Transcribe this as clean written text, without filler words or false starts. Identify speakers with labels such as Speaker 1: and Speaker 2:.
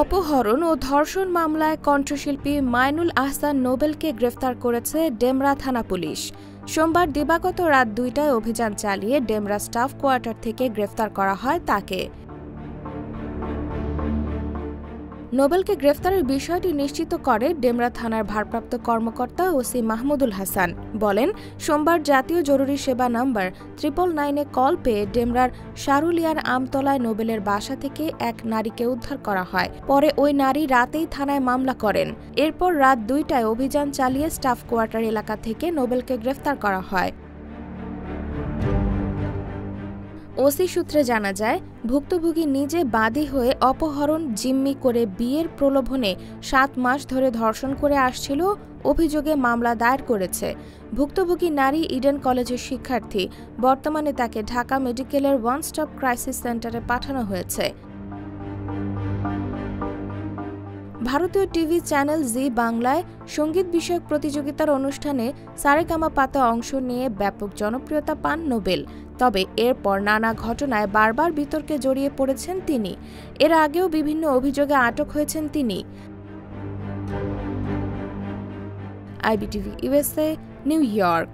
Speaker 1: অপহরণ ও ধর্ষণ মামলায় কণ্ঠশিল্পী মাইনুল আহসান নোবেলকে গ্রেফতার করেছে ডেমরা থানা পুলিশ। সোমবার দিবাগত রাত ২টায় অভিযান চালিয়ে ডেমরা স্টাফ কোয়ার্টার থেকে গ্রেফতার করা হয় তাকে। নোবেলকে গ্রেফতারের বিষয়টি নিশ্চিত করে ডেমরা থানার ভারপ্রাপ্ত কর্মকর্তা ওসি মাহমুদুল হাসান। বলেন, সোমবার জাতীয় জরুরি সেবা নম্বর 999-এ কল পেয়ে ডেমরার শারুলিয়ার আমতলায় নোবেলের বাসা থেকে এক নারীকে উদ্ধার করা হয়। পরে ওই নারী রাতেই থানায় মামলা করেন। এরপর রাত ২টায় অভিযান চালিয়ে স্টাফ কোয়ার্টার এলাকা থেকে নোবেলকে গ্রেফতার করা হয়। ওসি সূত্রে জানা যায়, ভুক্তভোগী নিজে বাদী হয়ে অপহরণ, জিম্মি করে বিয়ের প্রলোভনে ৭ মাস ধরে ধর্ষণ করে আসছিল অভিযোগে মামলা দায়ের করেছে। ভুক্তভোগী নারী ইডেন কলেজের শিক্ষার্থী। বর্তমানে তাকে ঢাকা মেডিকেলের ওয়ান স্টপ ক্রাইসিস সেন্টারে পাঠানো হয়েছে। ভারতীয় টিভি চ্যানেল জি বাংলায় সঙ্গীত বিষয়ক প্রতিযোগিতার অনুষ্ঠানে সারেগামাপাতে অংশ নিয়ে ব্যাপক জনপ্রিয়তা পান নোবেল। তবে এরপর নানা ঘটনায় বারবার বিতর্কে জড়িয়ে পড়েছেন তিনি। এর আগেও বিভিন্ন অভিযোগে আটক হয়েছেন তিনি। IBTV USA, new York.